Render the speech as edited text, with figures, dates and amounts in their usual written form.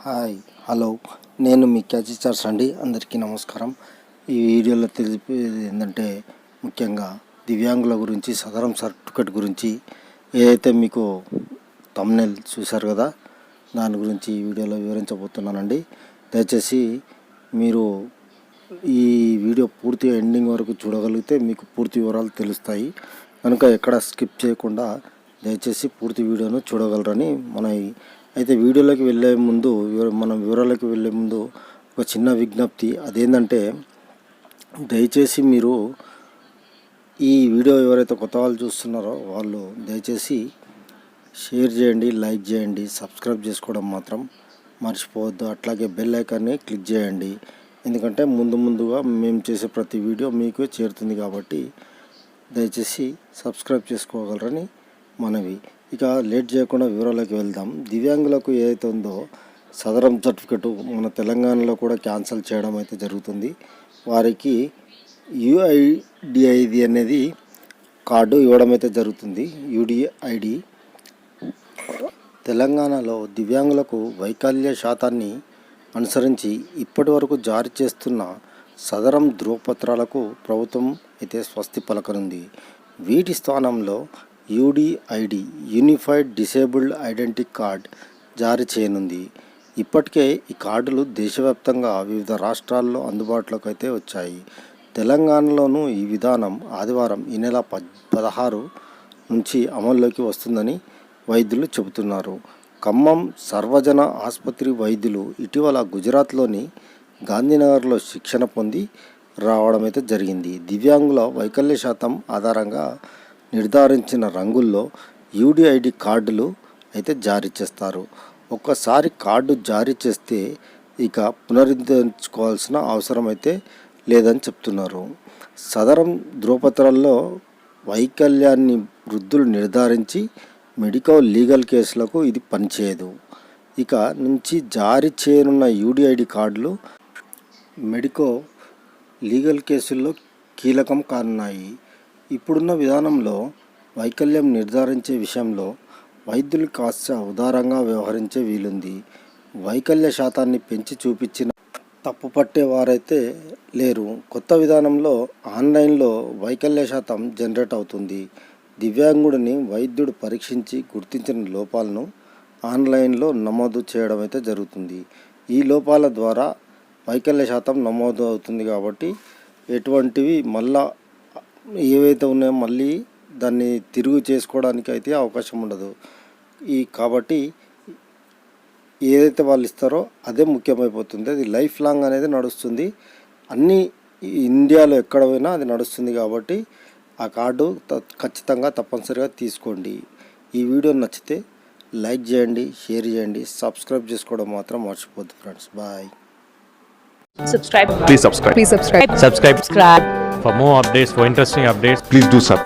Hi hello నేను మీ catchy చార్స్ అండి. అందరికీ నమస్కారం. ఈ వీడియోలో తెలిపేది ఏంటంటే ముఖ్యంగా దివ్యాంగుల గురించి సదరం సర్టిఫికేట్ గురించి ఏదైతే మీకు థంబ్నెయిల్ చూశారు కదా, దాని గురించి ఈ వీడియోలో వివరించబోతున్నానండి. దయచేసి మీరు ఈ వీడియో పూర్తిగా ఎండింగ్ వరకు చూడగలిగితే మీకు పూర్తి వివరాలు తెలుస్తాయి కనుక ఎక్కడ స్కిప్ చేయకుండా దయచేసి పూర్తి వీడియోను చూడగలరని అయితే వీడియోలోకి మనం వివరాలకు వెళ్ళే ముందు ఒక చిన్న విజ్ఞప్తి. అదేంటంటే దయచేసి మీరు ఈ వీడియో ఎవరైతే కొత్త వాళ్ళు చూస్తున్నారో వాళ్ళు దయచేసి షేర్ చేయండి, లైక్ చేయండి, సబ్స్క్రైబ్ చేసుకోవడం మాత్రం మర్చిపోవద్దు. అట్లాగే బెల్ ఐకాన్ని క్లిక్ చేయండి, ఎందుకంటే ముందుగా మేము చేసే ప్రతి వీడియో మీకు చేరుతుంది కాబట్టి దయచేసి సబ్స్క్రైబ్ చేసుకోగలరని మనవి. ఇక లేట్ చేయకుండా వివరాలకు వెళ్దాం. దివ్యాంగులకు ఏదైతే ఉందో సదరం సర్టిఫికెట్ మన తెలంగాణలో కూడా క్యాన్సిల్ చేయడం అయితే జరుగుతుంది. వారికి యుఐడిఐడి అనేది కార్డు ఇవ్వడం అయితే జరుగుతుంది. యుడిఐడి తెలంగాణలో దివ్యాంగులకు వైకల్య శాతాన్ని అనుసరించి ఇప్పటి వరకు జారీ చేస్తున్న సదరం ధృవపత్రాలకు ప్రభుత్వం అయితే స్వస్తి పలకనుంది. వీటి స్థానంలో యుడిఐడి యూనిఫైడ్ డిసేబుల్డ్ ఐడెంటిటీ కార్డ్ జారీ చేయనుంది. ఇప్పటికే ఈ కార్డులు దేశవ్యాప్తంగా వివిధ రాష్ట్రాల్లో అందుబాటులోకి అయితే వచ్చాయి. తెలంగాణలోనూ ఈ విధానం ఆదివారం ఈ నెల 16 నుంచి అమల్లోకి వస్తుందని వైద్యులు చెబుతున్నారు. ఖమ్మం సర్వజన ఆసుపత్రి వైద్యులు ఇటీవల గుజరాత్లోని గాంధీనగర్లో శిక్షణ పొంది రావడం అయితే జరిగింది. దివ్యాంగుల వైకల్య శాతం ఆధారంగా నిర్ధారించిన రంగుల్లో యుడిఐడి కార్డులు అయితే జారీ చేస్తారు. ఒక్కసారి కార్డు జారీ చేస్తే ఇక పునరుద్ధరించుకోవాల్సిన అవసరం అయితే లేదని చెప్తున్నారు. సదరం ధృవపత్రాల్లో వైకల్యాన్ని వృద్ధులు నిర్ధారించి మెడికల్ లీగల్ కేసులకు ఇది పనిచేయదు. ఇక నుంచి జారీ చేయనున్న యుడిఐడి కార్డులు మెడికో లీగల్ కేసుల్లో కీలకం కానున్నాయి. ఇప్పుడున్న విధానంలో వైకల్యం నిర్ధారించే విషయంలో వైద్యులు కాస్త ఉదారంగా వ్యవహరించే వీలుంది. వైకల్య శాతాన్ని పెంచి చూపించిన తప్పుపట్టే వారైతే లేరు. కొత్త విధానంలో ఆన్లైన్లో వైకల్య శాతం జనరేట్ అవుతుంది. దివ్యాంగుడిని వైద్యుడు పరీక్షించి గుర్తించిన లోపాలను ఆన్లైన్లో నమోదు చేయడం అయితే జరుగుతుంది. ఈ లోపాల ద్వారా వైకల్య శాతం నమోదు అవుతుంది కాబట్టి ఎటువంటివి మళ్ళా ఏవైతే ఉన్నాయో మళ్ళీ దాన్ని తిరుగు చేసుకోవడానికి అయితే అవకాశం ఉండదు. కాబట్టి ఏదైతే వాళ్ళు ఇస్తారో అదే ముఖ్యమైపోతుంది. అది లైఫ్ లాంగ్ అనేది నడుస్తుంది. అన్ని ఇండియాలో ఎక్కడ పోయినా అది నడుస్తుంది కాబట్టి ఆ కార్డు ఖచ్చితంగా తప్పనిసరిగా తీసుకోండి. ఈ వీడియో నచ్చితే లైక్ చేయండి, షేర్ చేయండి, సబ్స్క్రైబ్ చేసుకోవడం మాత్రం మర్చిపోద్దు friends. Bye. Please subscribe. For more updates, for interesting updates, Please do subscribe.